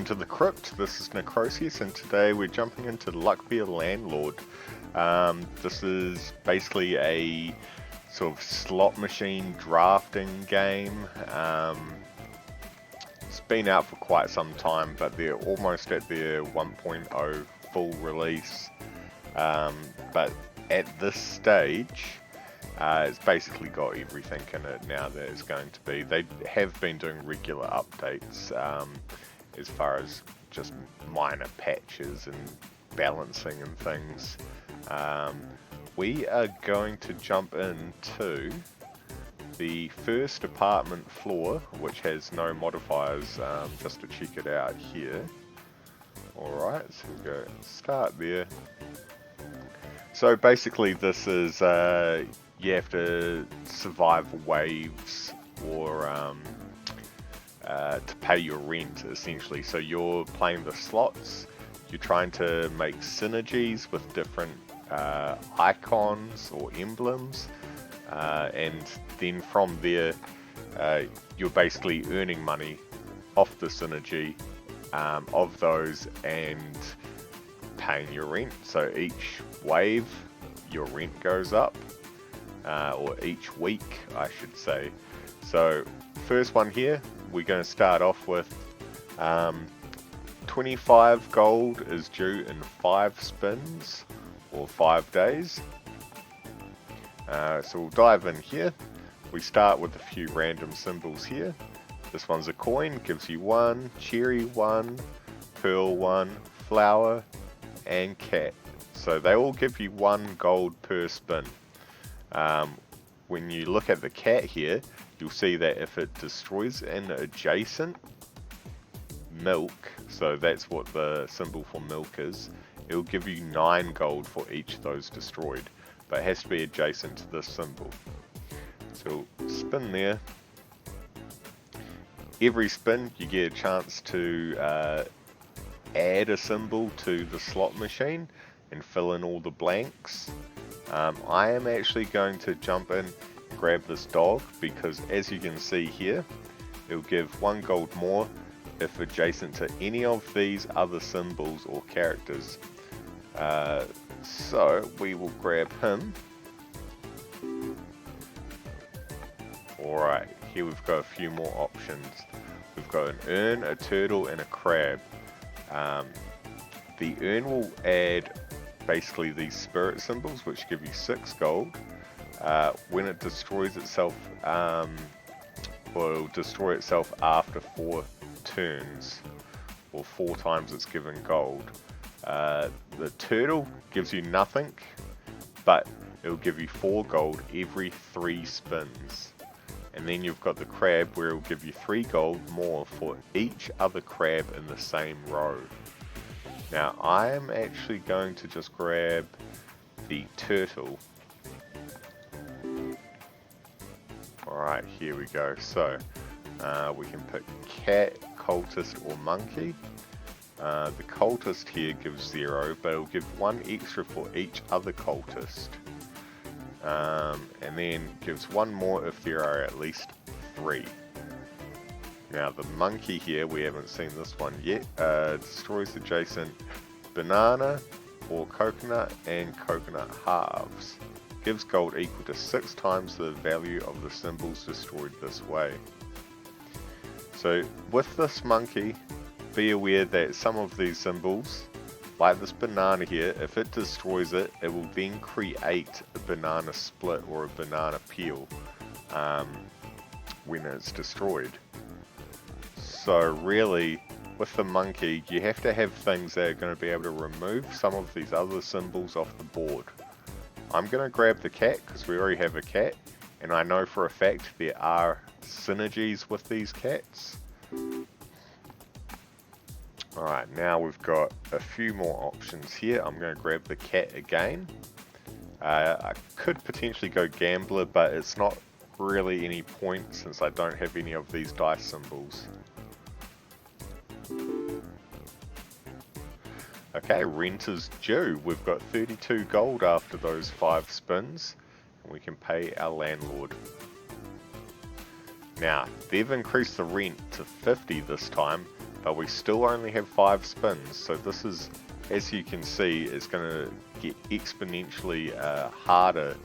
to the Crypt. This is Necrosis, and today we're jumping into Luck Be a Landlord. This is basically a sort of slot machine drafting game. It's been out for quite some time, but they're almost at their 1.0 full release. But at this stage, it's basically got everything in it now that it's going to be. They have been doing regular updates as far as just minor patches and balancing and things. We are going to jump into the first apartment floor, which has no modifiers, just to check it out here. Alright, so we'll go start there. So basically this is, you have to survive waves or to pay your rent essentially. So you're playing the slots, you're trying to make synergies with different icons or emblems, and then from there you're basically earning money off the synergy of those and paying your rent. So each wave your rent goes up, or each week I should say. So first one here, we're going to start off with 25 gold is due in 5 spins or 5 days. So we'll dive in here. We start with a few random symbols here. This one's a coin, gives you 1, cherry 1, pearl 1, flower and cat. So they all give you 1 gold per spin. When you look at the cat here, you'll see that if it destroys an adjacent milk, so that's what the symbol for milk is, it'll give you 9 gold for each of those destroyed, but it has to be adjacent to this symbol. So spin there. Every spin you get a chance to add a symbol to the slot machine and fill in all the blanks. I am actually going to jump in and grab this dog because, as you can see here, it'll give 1 gold more if adjacent to any of these other symbols or characters. So we will grab him. Alright, here we've got a few more options. We've got an urn, a turtle and a crab. The urn will add basically these spirit symbols which give you 6 gold. When it destroys itself, well, it'll destroy itself after 4 turns, or 4 times it's given gold. The turtle gives you nothing, but it'll give you 4 gold every 3 spins. And then you've got the crab where it'll give you 3 gold more for each other crab in the same row. Now I am actually going to just grab the turtle. Alright, here we go. So we can pick cat, cultist or monkey. The cultist here gives 0, but it'll give 1 extra for each other cultist. And then gives 1 more if there are at least 3. Now the monkey here, we haven't seen this one yet, destroys adjacent banana or coconut and coconut halves. Gives gold equal to 6 times the value of the symbols destroyed this way. So with this monkey, be aware that some of these symbols, like this banana here, if it destroys it, it will then create a banana split or a banana peel when it's destroyed. So really, with the monkey, you have to have things that are going to be able to remove some of these other symbols off the board. I'm going to grab the cat because we already have a cat, and I know for a fact there are synergies with these cats. Alright, now we've got a few more options here. I'm going to grab the cat again. I could potentially go gambler, but it's not really any point since I don't have any of these dice symbols. Okay, rent is due. We've got 32 gold after those 5 spins, and we can pay our landlord. Now, they've increased the rent to 50 this time, but we still only have 5 spins, so this is, as you can see, it's going to get exponentially harder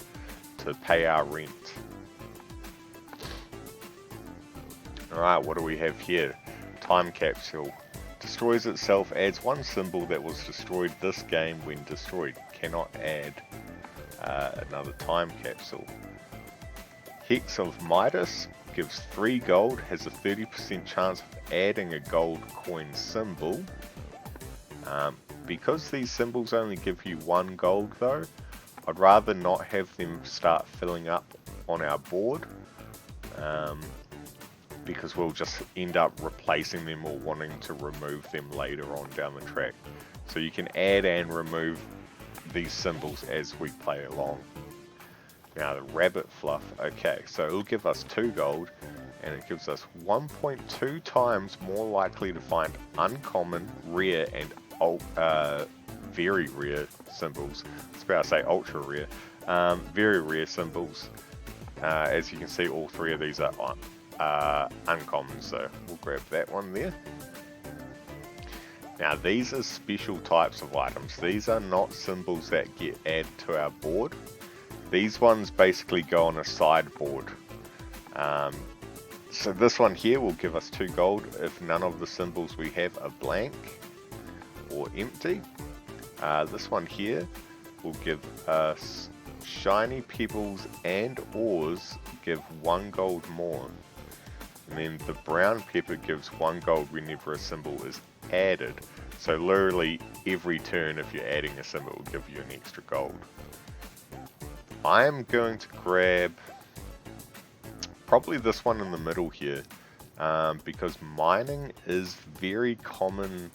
to pay our rent. Alright, what do we have here? Time capsule. Destroys itself, adds 1 symbol that was destroyed this game when destroyed. Cannot add another time capsule. Hex of Midas gives 3 gold, has a 30% chance of adding a gold coin symbol. Because these symbols only give you 1 gold though, I'd rather not have them start filling up on our board, because we'll just end up replacing them or wanting to remove them later on down the track. So you can add and remove these symbols as we play along. Now the rabbit fluff, okay, so it'll give us 2 gold, and it gives us 1.2 times more likely to find uncommon, rare, and very rare symbols. I was about to say ultra rare. Very rare symbols. As you can see, all 3 of these are uncommon, so we'll grab that one there. Now these are special types of items. These are not symbols that get added to our board. These ones basically go on a sideboard. So this one here will give us 2 gold if none of the symbols we have are blank or empty. This one here will give us shiny pebbles and ores, give 1 gold more. And then the brown pepper gives 1 gold whenever a symbol is added. So literally every turn, if you're adding a symbol, will give you an extra gold. I am going to grab probably this one in the middle here, because mining is very common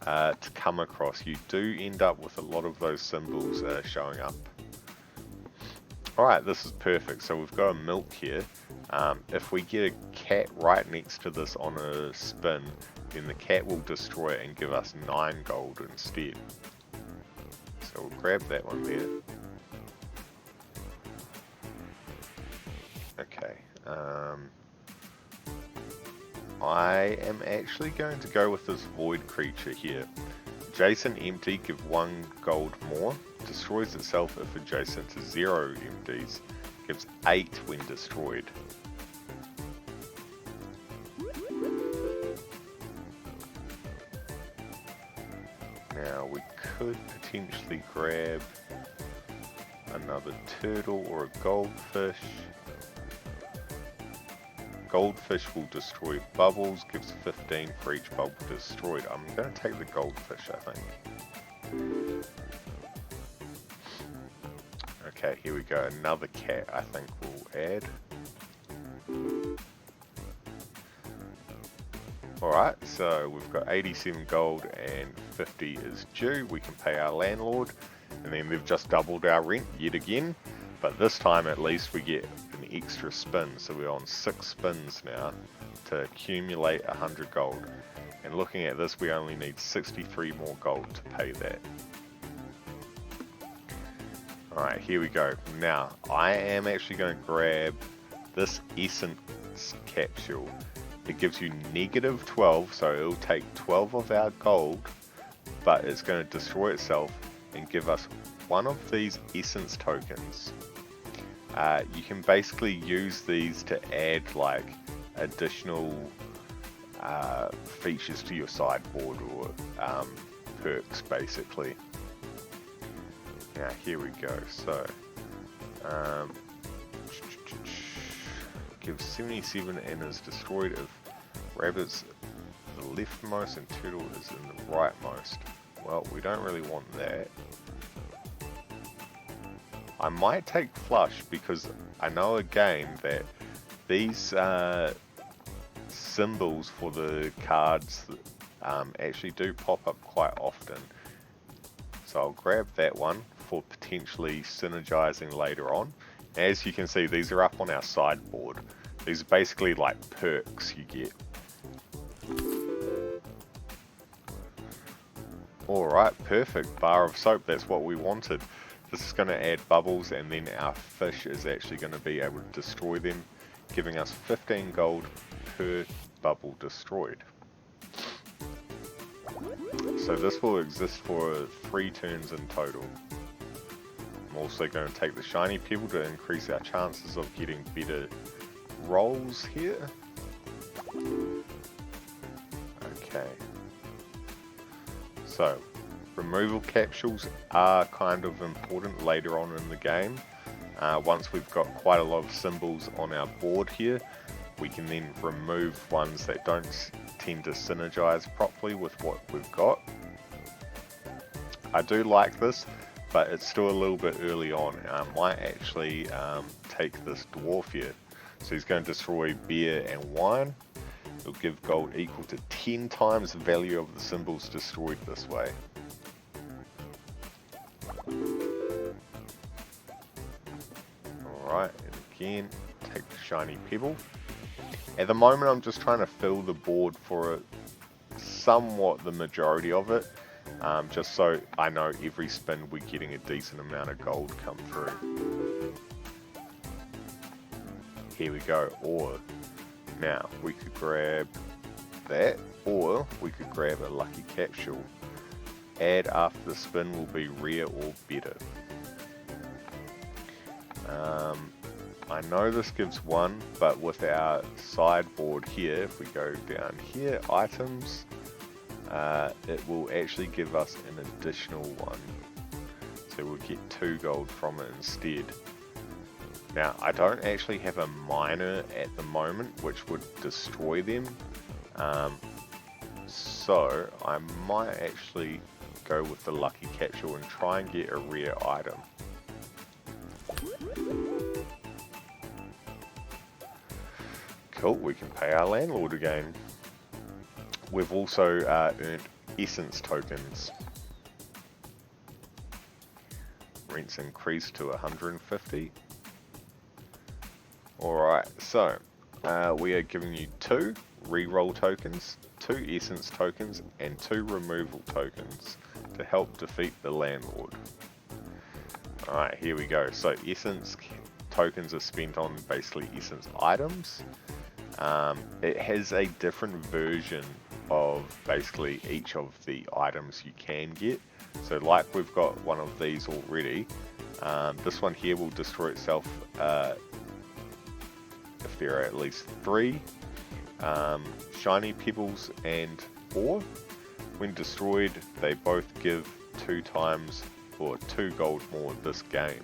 to come across. You do end up with a lot of those symbols showing up. Alright, this is perfect. So we've got a milk here. If we get a cat right next to this on a spin, then the cat will destroy it and give us 9 gold instead. So we'll grab that one there. Okay. I am actually going to go with this void creature here. Adjacent empty, give 1 gold more. Destroys itself if adjacent to 0 empties. Gives 8 when destroyed. Now we could potentially grab another turtle or a goldfish. Goldfish will destroy bubbles, gives 15 for each bubble destroyed. I'm going to take the goldfish, I think. Okay, here we go. Another cat, I think we'll add. Alright, so we've got 87 gold and 50 is due. We can pay our landlord, and then they've just doubled our rent yet again. But this time at least we get an extra spin, so we're on 6 spins now to accumulate 100 gold. And looking at this, we only need 63 more gold to pay that. Alright, here we go. Now, I am actually going to grab this essence capsule. It gives you negative 12, so it'll take 12 of our gold, but it's going to destroy itself and give us one of these essence tokens. You can basically use these to add like additional features to your sideboard or perks basically. Now here we go. So gives 77 and is destroyed if rabbit's the leftmost and turtle is in the rightmost. Well, we don't really want that. I might take flush because I know again that these symbols for the cards actually do pop up quite often. So I'll grab that one for potentially synergizing later on. As you can see, these are up on our sideboard. These are basically like perks you get. Alright, perfect. Bar of soap, that's what we wanted. This is going to add bubbles, and then our fish is actually going to be able to destroy them, giving us 15 gold per bubble destroyed. So this will exist for 3 turns in total. I'm also going to take the shiny pebble to increase our chances of getting better rolls here. Okay. So, removal capsules are kind of important later on in the game. Once we've got quite a lot of symbols on our board here, we can then remove ones that don't tend to synergize properly with what we've got. I do like this, but it's still a little bit early on. I might actually take this dwarf here. So he's going to destroy beer and wine. It'll give gold equal to 10 times the value of the symbols destroyed this way. Alright, and again, take the shiny pebble. At the moment I'm just trying to fill the board for somewhat the majority of it. Just so I know every spin we're getting a decent amount of gold come through. Here we go, or now we could grab that, or we could grab a lucky capsule. Add after the spin will be rare or better. I know this gives 1, but with our sideboard here, if we go down here, items, it will actually give us an additional 1. So we'll get 2 gold from it instead. Now, I don't actually have a miner at the moment, which would destroy them. So I might actually go with the lucky capsule and try and get a rare item. Cool, we can pay our landlord again. We've also earned essence tokens. Rent's increased to 150. Alright, so we are giving you 2 reroll tokens, 2 essence tokens, and 2 removal tokens to help defeat the landlord. Alright, here we go. So essence tokens are spent on basically essence items. It has a different version of basically each of the items you can get. So like we've got one of these already. This one here will destroy itself if there are at least 3 shiny pebbles and ore. When destroyed, they both give 2 times or 2 gold more this game.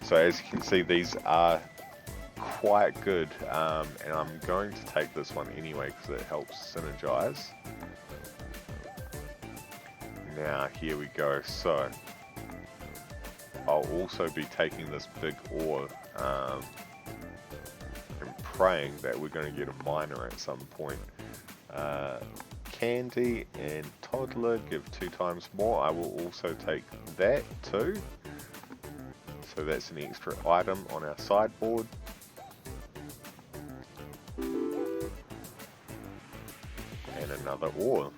So as you can see, these are quite good, and I'm going to take this one anyway because it helps synergize. Now here we go. So I'll also be taking this big ore and praying that we're going to get a miner at some point. Candy and toddler give 2 times more. I will also take that too. So that's an extra item on our sideboard. And another ore.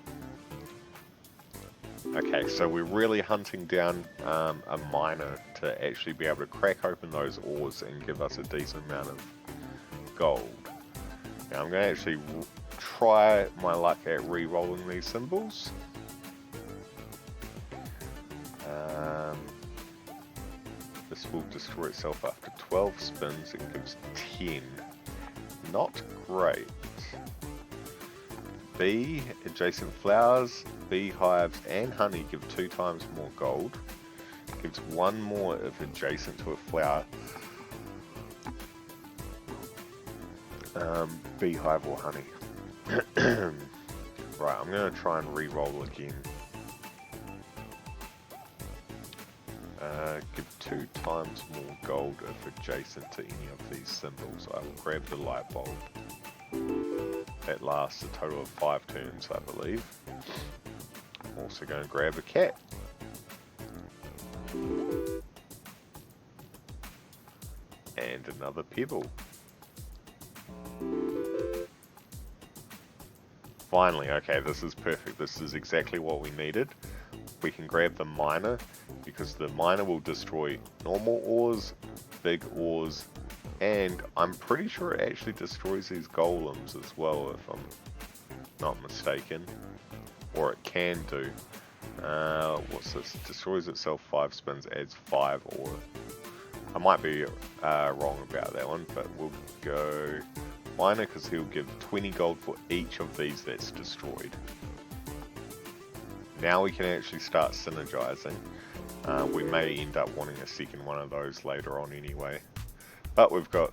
Okay, so we're really hunting down a miner to actually be able to crack open those ores and give us a decent amount of gold. Now I'm going to actually try my luck at re-rolling these symbols. This will destroy itself after 12 spins. It gives 10. Not great. Bee, adjacent flowers, beehives and honey give 2 times more gold. Gives 1 more if adjacent to a flower. Beehive or honey. Right, I'm going to try and re-roll again. Give 2 times more gold if adjacent to any of these symbols. I will grab the light bulb. That lasts a total of 5 turns, I believe. I'm also going to grab a cat. And another pebble. Finally, okay, this is perfect. This is exactly what we needed. We can grab the miner, because the miner will destroy normal ores, big ores, and I'm pretty sure it actually destroys these golems as well, if I'm not mistaken. or it can do. What's this? Destroys itself 5 spins, adds 5, or I might be wrong about that one, but we'll go Miner because he'll give 20 gold for each of these that's destroyed. Now we can actually start synergizing. We may end up wanting a second one of those later on anyway. But we've got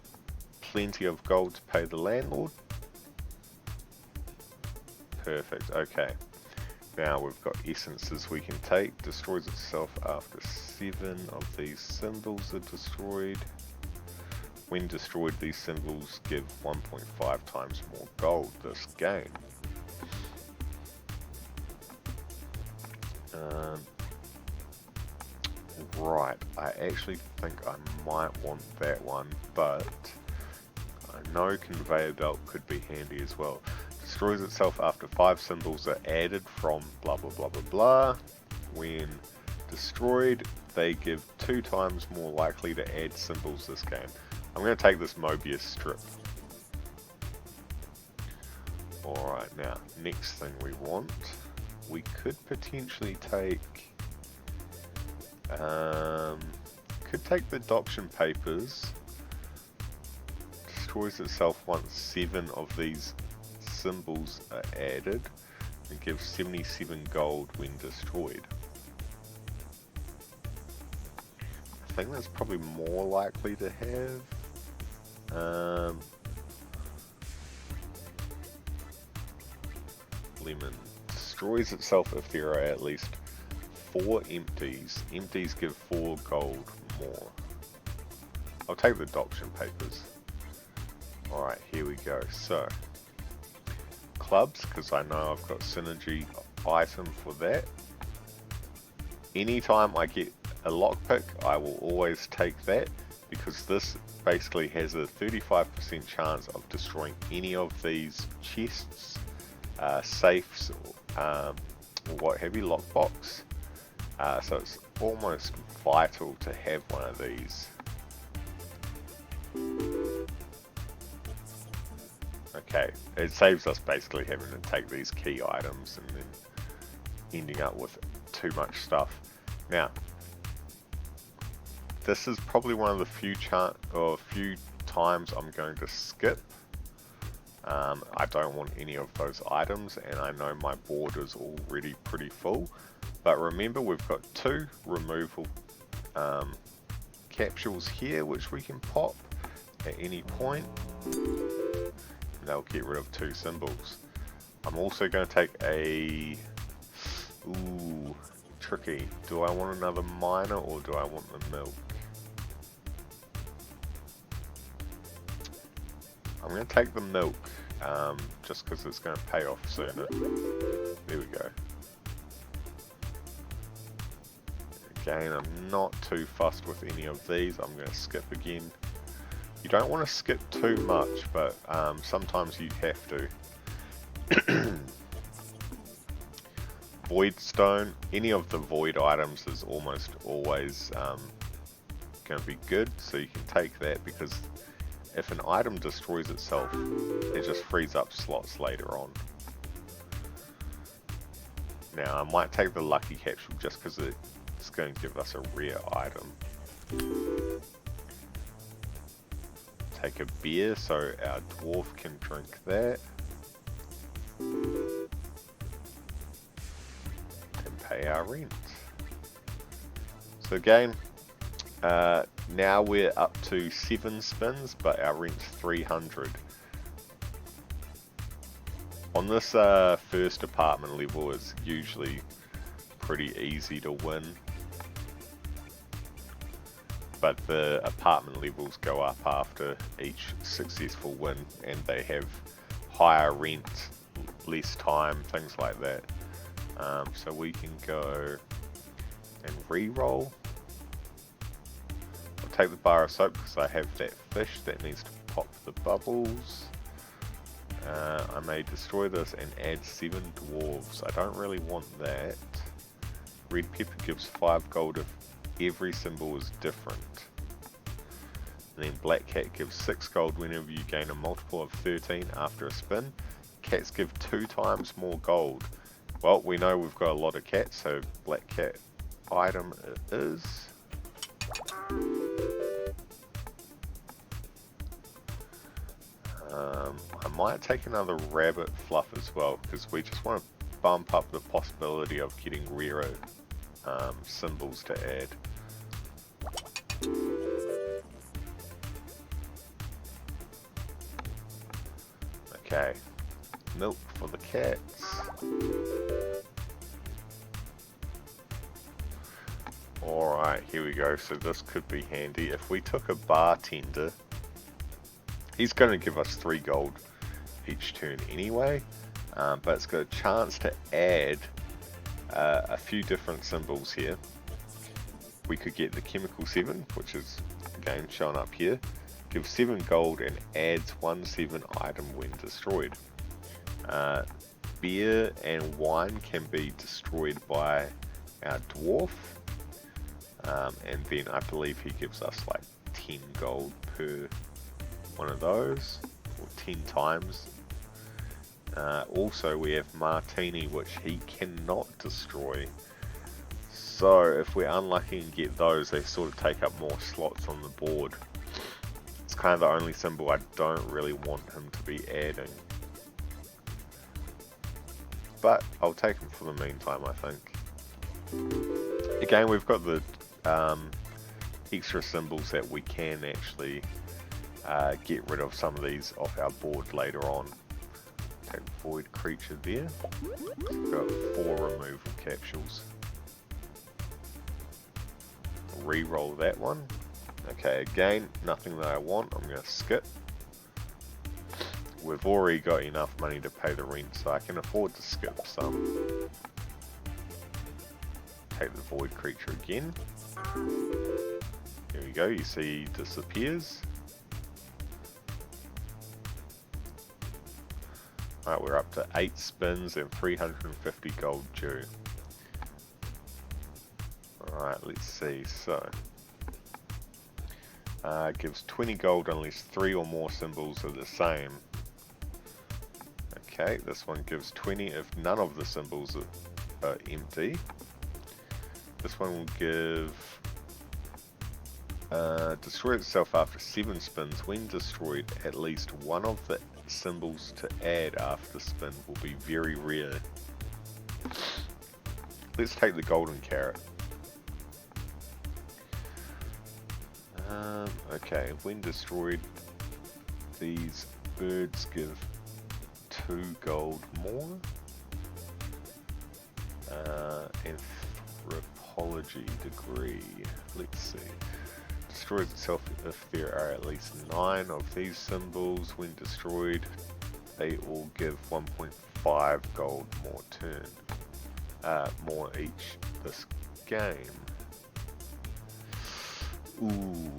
plenty of gold to pay the landlord. Perfect, okay. Now we've got essences we can take. Destroys itself after 7 of these symbols are destroyed. When destroyed, these symbols give 1.5 times more gold this game. Right, I actually think I might want that one, but I know conveyor belt could be handy as well. Destroys itself after 5 symbols are added from blah blah blah blah blah. When destroyed, they give 2 times more likely to add symbols this game. I'm going to take this Mobius strip. Alright, now, next thing we want, we could potentially take the adoption papers. Destroys itself once 7 of these symbols are added and gives 77 gold when destroyed. I think that's probably more likely to have. Lemon destroys itself if there are at least 4 empties. Empties give 4 gold more. I'll take the adoption papers. Alright, here we go. So, clubs, because I know I've got synergy item for that. Anytime I get a lockpick, I will always take that, because this basically has a 35% chance of destroying any of these chests, safes, or what have you, lockbox. So it's almost vital to have one of these. Okay, it saves us basically having to take these key items and then ending up with too much stuff. Now, this is probably one of the few times I'm going to skip. I don't want any of those items, and I know my board is already pretty full. But remember, we've got 2 removal capsules here, which we can pop at any point. And they'll get rid of 2 symbols. I'm also going to take a... Ooh, tricky. Do I want another miner or do I want the milk? I'm going to take the milk, just because it's going to pay off sooner. There we go. Again, I'm not too fussed with any of these. I'm going to skip again. You don't want to skip too much, but sometimes you have to. Void stone, any of the void items is almost always going to be good, so you can take that, because if an item destroys itself, it just frees up slots later on. Now, I might take the lucky capsule just because it's going to give us a rare item. Take a beer so our dwarf can drink that. And pay our rent. So again, now we're up to 7 spins, but our rent's 300. On this first apartment level, it's usually pretty easy to win. But the apartment levels go up after each successful win, and they have higher rent, less time, things like that. So we can go and re-roll. I'll take the bar of soap because I have that fish that needs to pop the bubbles. I may destroy this and add 7 dwarves. I don't really want that. Red pepper gives 5 gold if every symbol is different. And then black cat gives 6 gold whenever you gain a multiple of 13 after a spin. Cats give 2 times more gold Well, we know we've got a lot of cats, so black cat item it is. I might take another rabbit fluff as well, because we just want to bump up the possibility of getting rarer symbols to add. Okay, milk for the cats. Alright, here we go. So this could be handy. If we took a bartender, he's going to give us 3 gold each turn anyway, but it's got a chance to add a few different symbols here. We could get the chemical 7, which is again shown up here, gives 7 gold and adds 1/7 item when destroyed. Beer and wine can be destroyed by our dwarf, and then I believe he gives us like 10 gold per one of those, or 10 times. Also we have Martini, which he cannot destroy. So if we're unlucky and get those, they sort of take up more slots on the board. It's kind of the only symbol I don't really want him to be adding. But I'll take him for the meantime, I think. Again, we've got the extra symbols that we can actually get rid of some of these off our board later on. Take void creature there. We've got 4 removal capsules. Re-roll that one. Okay, again, nothing that I want. I'm going to skip. We've already got enough money to pay the rent, so I can afford to skip some. Take the void creature again. Here we go, you see he disappears. Alright, we're up to 8 spins and 350 gold due. Alright, let's see, so... gives 20 gold unless 3 or more symbols are the same. Okay, this one gives 20 if none of the symbols are empty. This one will give... destroy itself after 7 spins. When destroyed, at least one of the symbols to add after spin will be very rare. Let's take the golden carrot. Okay, when destroyed, these birds give 2 gold more. Anthropology degree. Let's see. Destroys itself if there are at least 9 of these symbols. When destroyed, they all give 1.5 gold more turn. More each this game. Ooh.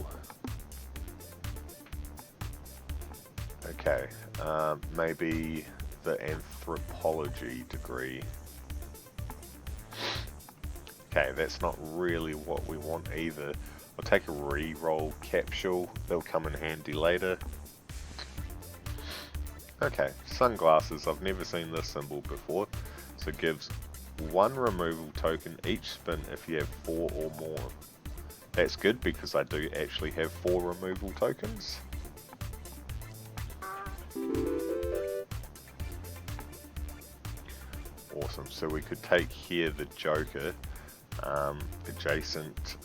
Okay, maybe the anthropology degree. Okay, that's not really what we want either. I'll take a re-roll capsule, they'll come in handy later. Okay, sunglasses, I've never seen this symbol before. So it gives 1 removal token each spin if you have 4 or more. That's good because I do actually have 4 removal tokens. Awesome, so we could take here the Joker, adjacent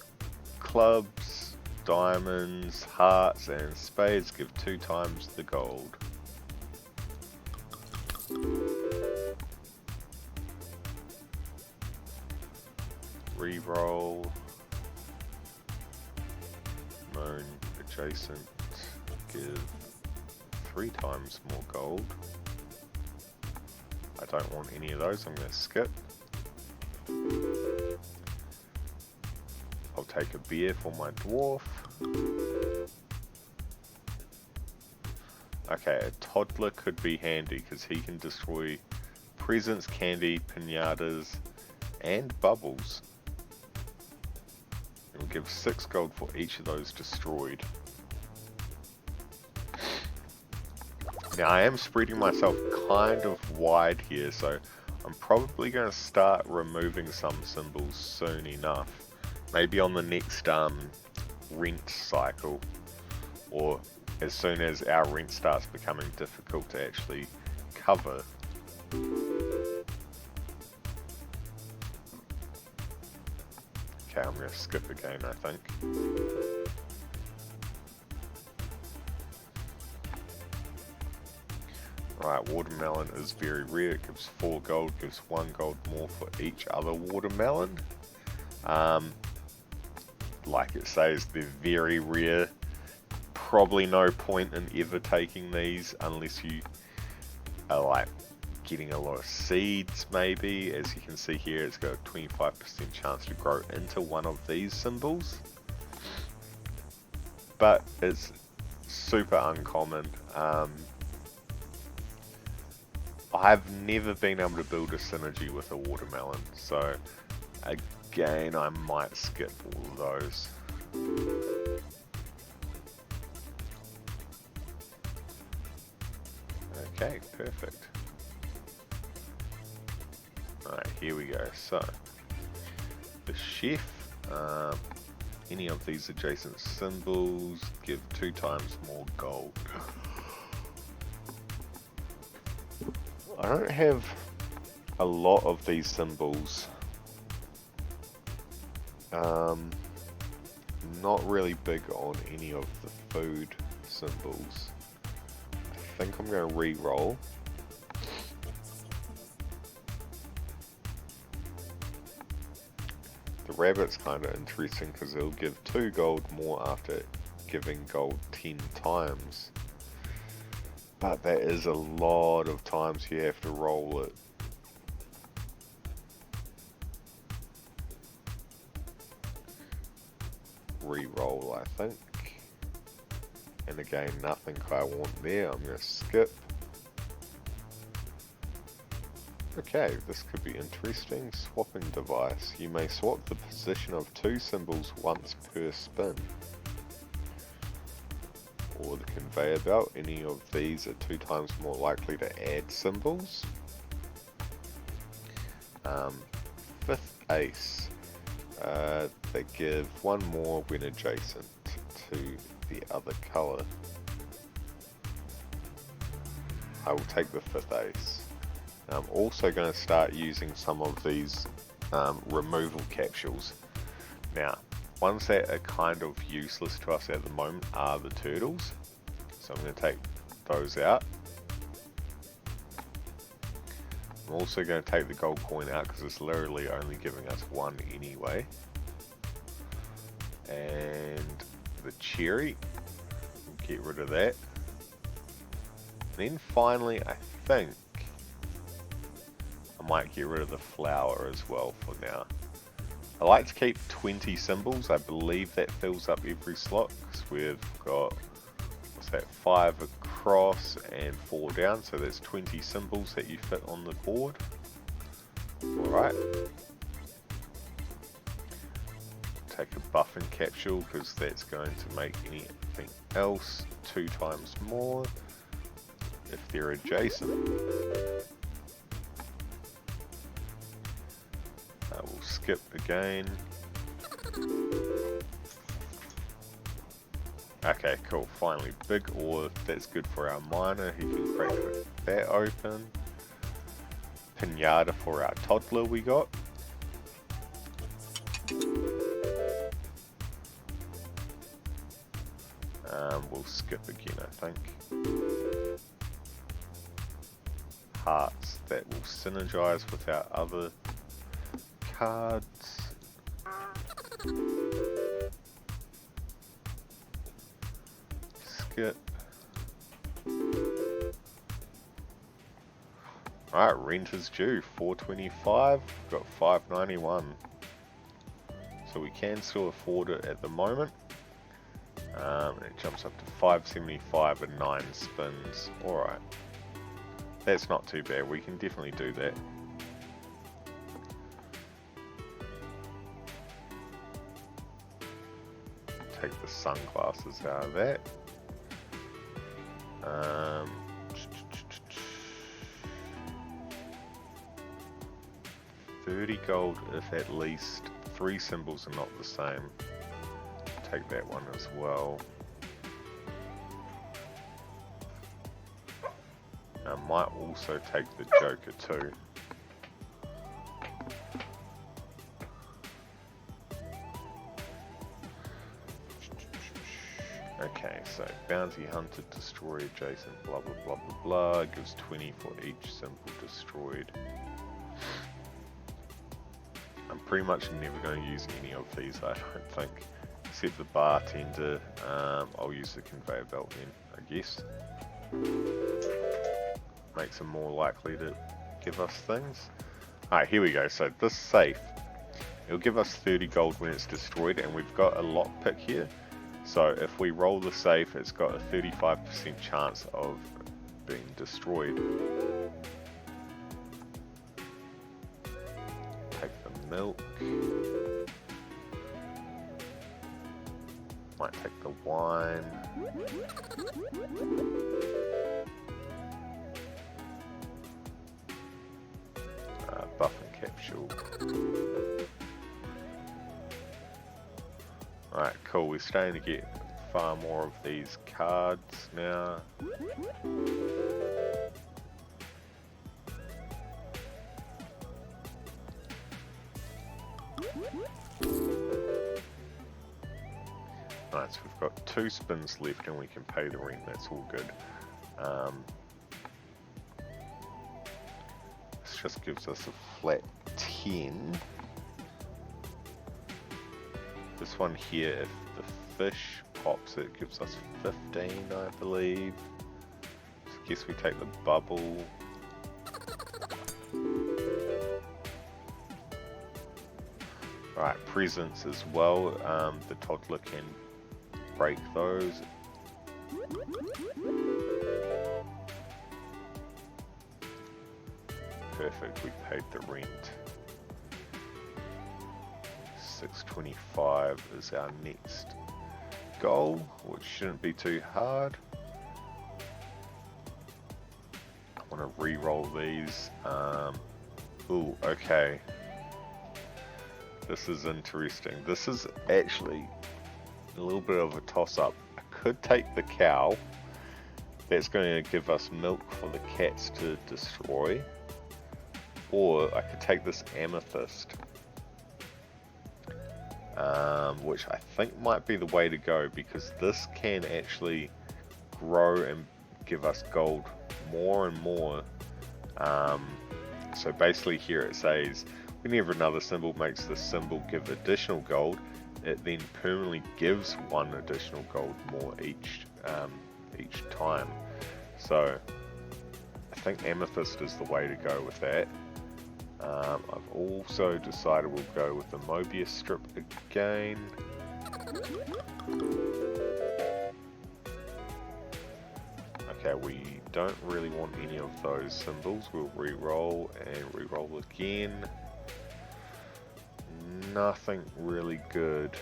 clubs, diamonds, hearts and spades give 2 times the gold. Reroll. Moan adjacent give 3 times more gold. I don't want any of those, I'm going to skip. I'll take a beer for my dwarf. Okay, a toddler could be handy because he can destroy presents, candy, pinatas, and bubbles. It will give 6 gold for each of those destroyed. Now I am spreading myself kind of wide here, so I'm probably going to start removing some symbols soon enough. Maybe on the next rent cycle, or as soon as our rent starts becoming difficult to actually cover. Okay, I'm going to skip again, I think. Right, watermelon is very rare. It gives 4 gold, gives 1 gold more for each other watermelon. Like it says, they're very rare. Probably no point in ever taking these unless you are like getting a lot of seeds maybe. As you can see here, it's got a 25% chance to grow into one of these symbols. But it's super uncommon. I've never been able to build a synergy with a watermelon, so again I might skip all of those. Okay, perfect. Alright, here we go. So, the chef, any of these adjacent symbols give 2 times more gold. I don't have a lot of these symbols. Not really big on any of the food symbols. I think I'm going to re-roll. The rabbit's kind of interesting because it'll give 2 gold more after giving gold 10 times. But that is a lot of times you have to roll it. Re-roll, I think. And again, nothing I want there. I'm going to skip. Okay, this could be interesting. Swapping device. You may swap the position of 2 symbols once per spin. Or the conveyor belt. Any of these are 2 times more likely to add symbols. 5th ace. They give 1 more when adjacent to the other colour. I will take the 5th ace. I'm also going to start using some of these removal capsules. Now, ones that are kind of useless to us at the moment are the turtles. So I'm going to take those out. I'm also going to take the gold coin out because it's literally only giving us 1 anyway. And the cherry, we'll get rid of that. And then finally, I think I might get rid of the flower as well for now. I like to keep 20 symbols. I believe that fills up every slot because we've got, what's that, 5 across and 4 down. So there's 20 symbols that you fit on the board. Alright. Take a buffing capsule because that's going to make anything else 2 times more if they're adjacent. We'll skip again. Okay, cool. Finally, big ore. That's good for our miner. He can break that open. Pinata for our toddler we got. We'll skip again, I think. Hearts that will synergize with our other cards. Skip. Alright, rent is due. 425. We've got 591. So we can still afford it at the moment. It jumps up to 575 and 9 spins. Alright. That's not too bad. We can definitely do that. Take the sunglasses out of that. 30 gold if at least 3 symbols are not the same. Take that one as well. I might also take the Joker too. Okay, so bounty hunter, destroy adjacent, blah blah blah blah blah, gives 20 for each symbol destroyed. I'm pretty much never going to use any of these, I don't think, except the bartender. I'll use the conveyor belt then, I guess. Makes them more likely to give us things. Alright, here we go. So this safe, it'll give us 30 gold when it's destroyed, and we've got a lockpick here. So if we roll the safe, it's got a 35% chance of being destroyed. Take the milk. Might take the wine. Buff and capsule. Alright, cool. We're starting to get far more of these cards now. Alright, so we've got 2 spins left and we can pay the rent. That's all good. This just gives us a flat 10. This one here, if the fish pops, it gives us 15, I believe. So I guess we take the bubble. Alright, presents as well. The toddler can break those. Perfect, we paid the rent. 625 is our next goal, which shouldn't be too hard. I want to re-roll these. Ooh, okay. This is interesting. This is actually a little bit of a toss-up. I could take the cow. That's going to give us milk for the cats to destroy. Or I could take this amethyst. Which I think might be the way to go, because this can actually grow and give us gold more and more. So basically here it says, whenever another symbol makes this symbol give additional gold, it then permanently gives 1 additional gold more each time. So I think amethyst is the way to go with that. I've also decided we'll go with the Mobius strip again. Okay, we don't really want any of those symbols. We'll re-roll and re-roll again. Nothing really good.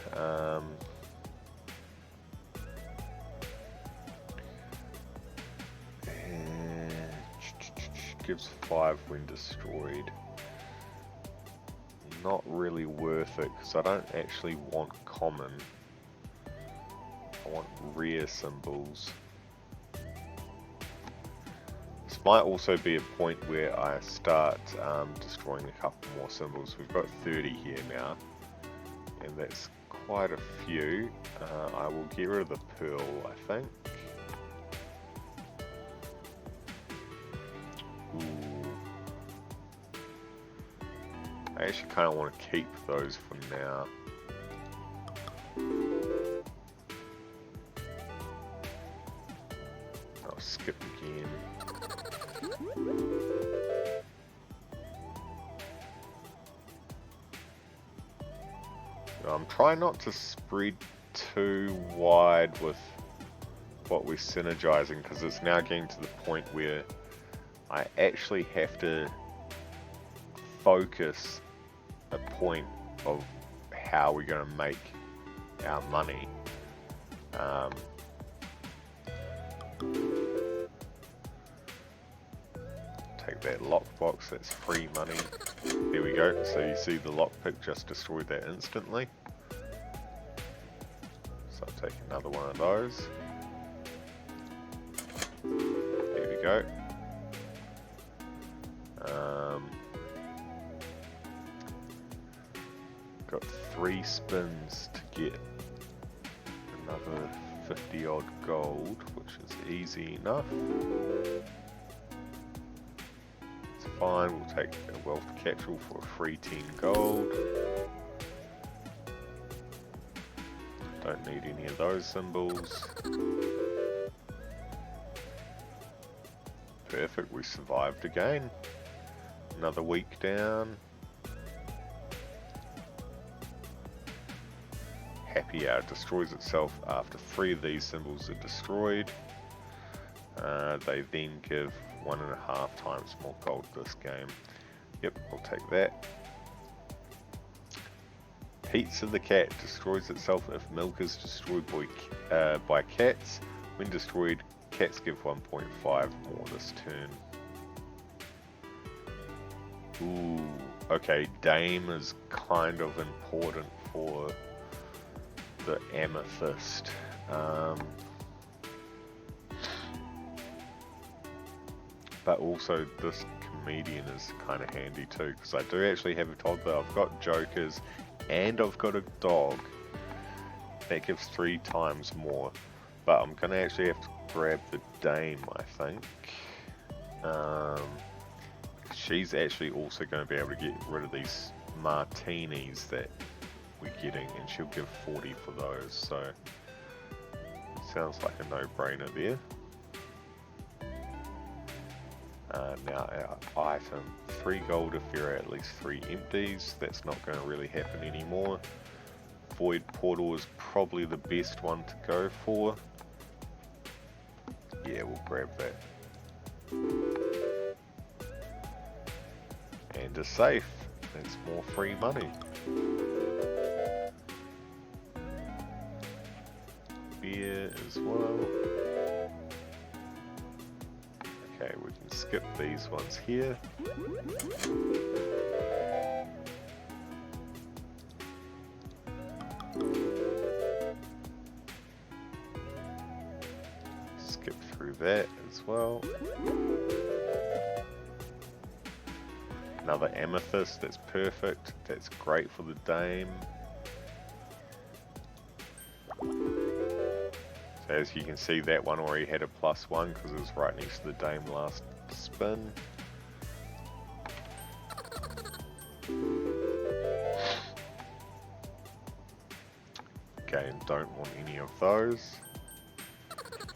Gives 5 when destroyed. Not really worth it, because I don't actually want common. I want rare symbols. This might also be a point where I start destroying a couple more symbols. We've got 30 here now, and that's quite a few. I will get rid of the pearl, I think. I actually kind of want to keep those for now. I'll skip again. I'm trying not to spread too wide with what we're synergizing, because it's now getting to the point where I actually have to focus a point of how we're going to make our money. Take that lockbox, that's free money. There we go, so you see the lockpick just destroyed that instantly. So I'll take another one of those. There we go. Got 3 spins to get another 50 odd gold, which is easy enough. It's fine, we'll take a wealth capsule for a free 10 gold. Don't need any of those symbols. Perfect, we survived again. Another week down. Happy Hour destroys itself after 3 of these symbols are destroyed. They then give 1.5 times more gold this game. Yep, I'll take that. Pizza the Cat destroys itself if milk is destroyed by cats. When destroyed, cats give 1.5 more this turn. Ooh, okay, Dame is kind of important for the amethyst. But also this comedian is kind of handy too, because I do actually have a toddler. I've got jokers and I've got a dog. That gives 3 times more, but I'm gonna actually have to grab the Dame, I think. She's actually also going to be able to get rid of these martinis that we're getting, and she'll give 40 for those, so sounds like a no-brainer there. Now our item, 3 gold if there are at least 3 empties. That's not going to really happen anymore. Void Portal is probably the best one to go for. Yeah, we'll grab that. And a safe, that's more free money. Beer as well. Okay, we can skip these ones here. Skip through that as well. Another amethyst, that's perfect. That's great for the Dame. So as you can see, that one already had a +1 because it was right next to the Dame last spin. Okay, and don't want any of those.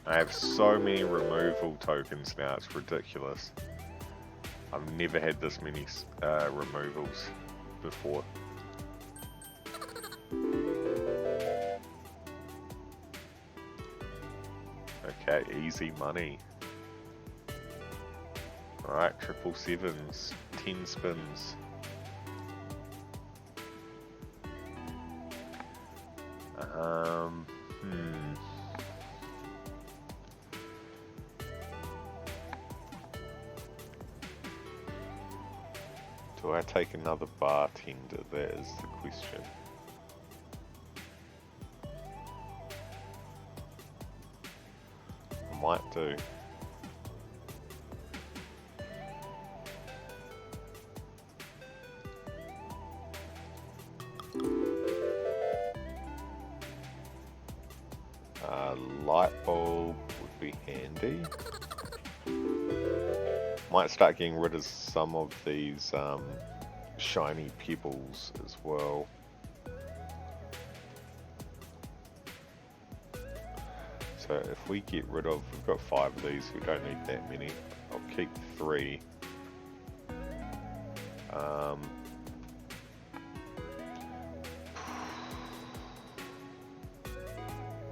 I have so many removal tokens now, it's ridiculous. I've never had this many removals before. Okay, easy money. Alright, 777s, 10 spins. Do I take another bartender? That is the question. I might do. Light bulb would be handy. Might start getting rid of some of these shiny pebbles as well. So if we get rid of, we've got 5 of these, we don't need that many. I'll keep 3. I'm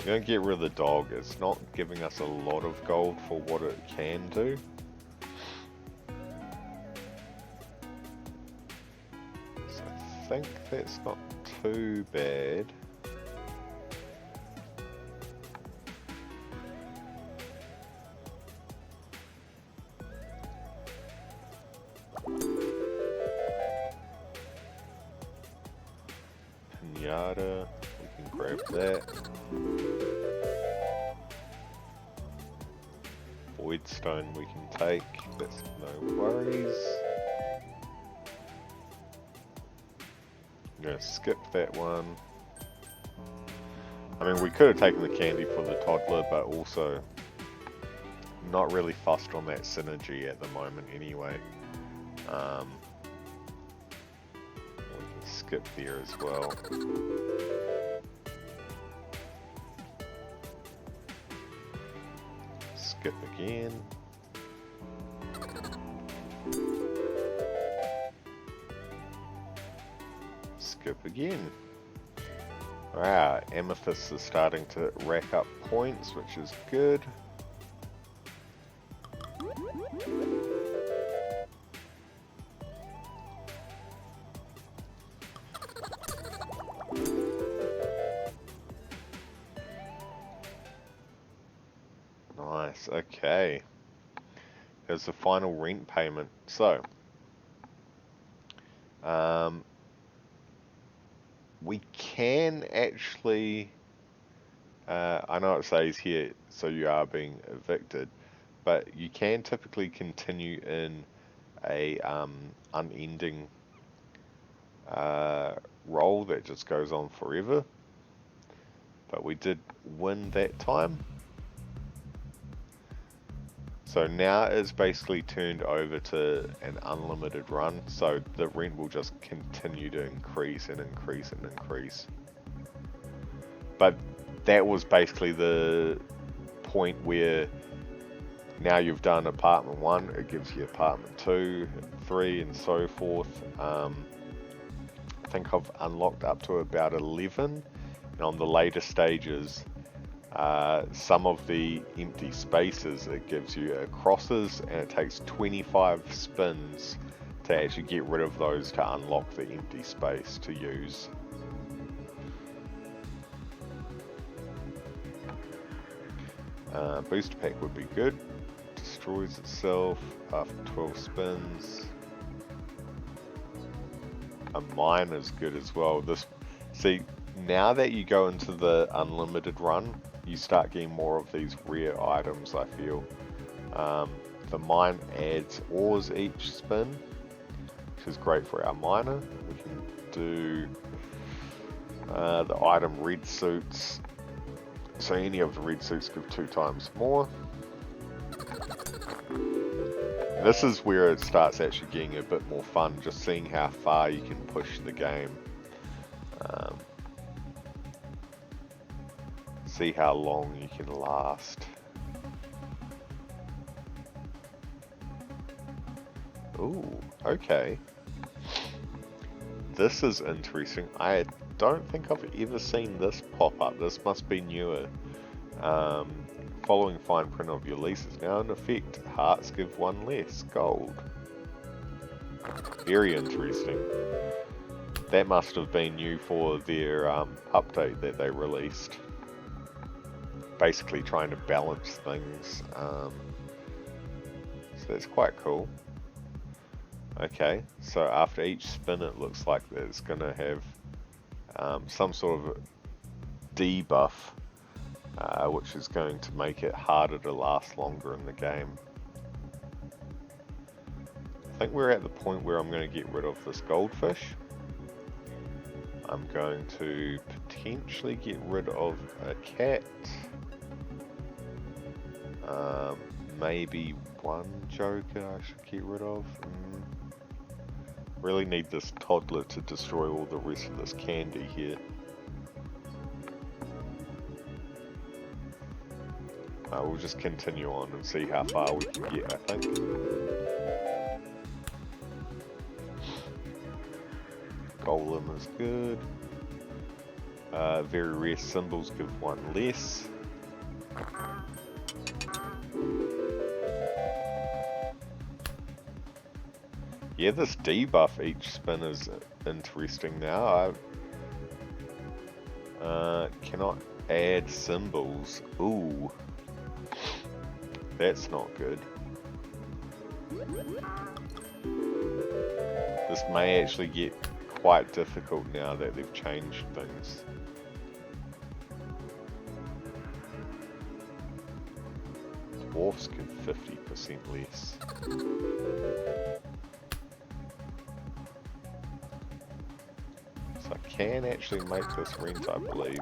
gonna get rid of the dog. It's not giving us a lot of gold for what it can do. So I think that's not too bad. Spider, we can grab that. Void Stone we can take, that's no worries. I'm gonna skip that one. I mean, we could have taken the candy for the toddler, but also not really fussed on that synergy at the moment anyway. We can skip there as well. Skip again. Skip again. Wow, Amethyst is starting to rack up points, which is good. Nice, okay. Here's the final rent payment. So, we can actually, I know it says here, so you are being evicted, but you can typically continue in a unending role that just goes on forever. But we did win that time. So now it's basically turned over to an unlimited run, so the rent will just continue to increase and increase and increase. But that was basically the point where now you've done apartment 1, it gives you apartment 2, 3 and so forth. I think I've unlocked up to about 11, and on the later stages some of the empty spaces it gives you crosses, and it takes 25 spins to actually get rid of those to unlock the empty space to use. Booster pack would be good. Destroys itself after 12 spins. A mine is good as well. See, now that you go into the unlimited run, you start getting more of these rare items, I feel. The mine adds ores each spin, which is great for our miner. We can do the item red suits. So any of the red suits give 2 times more. This is where it starts actually getting a bit more fun, just seeing how far you can push the game. See how long you can last. Ooh, okay. This is interesting. I don't think I've ever seen this pop up. This must be newer. Following fine print of your lease is now in effect. Hearts give 1 less. Gold. Very interesting. That must have been new for their update that they released. Basically trying to balance things. So that's quite cool. Okay, so after each spin it looks like it's going to have some sort of debuff, which is going to make it harder to last longer in the game. I think we're at the point where I'm going to get rid of this goldfish. I'm going to potentially get rid of a cat. Maybe 1 joker I should get rid of. Really need this toddler to destroy all the rest of this candy here. We'll just continue on and see how far we can get, I think. Golem is good. Very rare symbols give 1 less. Yeah, this debuff each spin is interesting now. I cannot add symbols. Ooh. That's not good. This may actually get quite difficult now that they've changed things. Dwarfs get 50% less. So I can actually make this rent, I believe.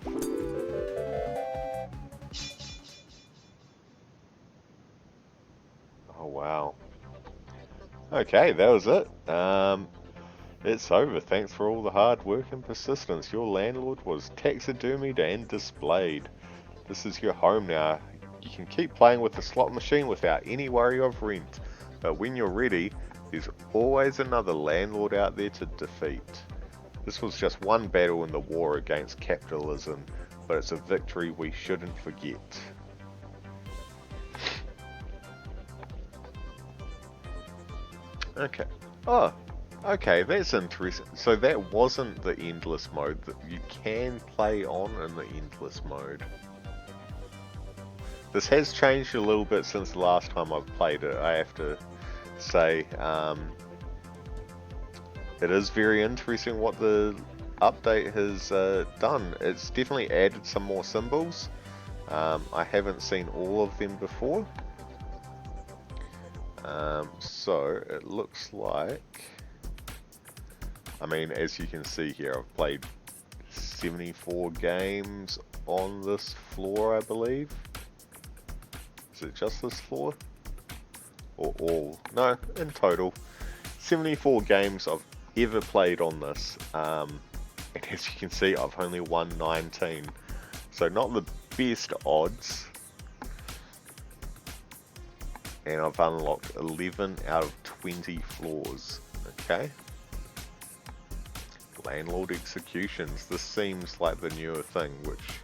Oh wow. Okay, that was it. It's over. Thanks for all the hard work and persistence. Your landlord was taxidermied and displayed. This is your home now. You can keep playing with the slot machine without any worry of rent. But when you're ready, there's always another landlord out there to defeat. This was just one battle in the war against capitalism, but it's a victory we shouldn't forget. Okay. Oh, okay, that's interesting. So that wasn't the endless mode. That you can play on in the endless mode. This has changed a little bit since the last time I've played it, I have to say. It is very interesting what the update has done. It's definitely added some more symbols. I haven't seen all of them before. So it looks like, I mean, as you can see here, I've played 74 games on this floor, I believe. Is it just this floor? Or all? No, in total. 74 games I've ever played on this. And as you can see, I've only won 19. So not the best odds. And I've unlocked 11 out of 20 floors. Okay. Landlord executions. This seems like the newer thing, which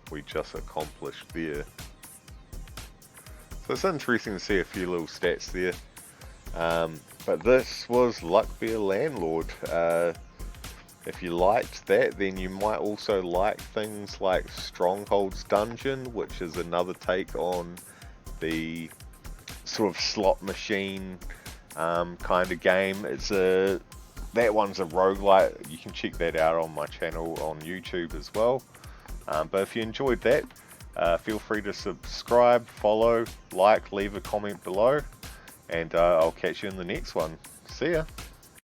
we just accomplished there. So it's interesting to see a few little stats there. But this was Luck Be a Landlord. If you liked that, then you might also like things like Stronghold's Dungeon, which is another take on the sort of slot machine kind of game. That one's a roguelite. You can check that out on my channel on YouTube as well. But if you enjoyed that, feel free to subscribe, follow, like, leave a comment below, and I'll catch you in the next one. See ya!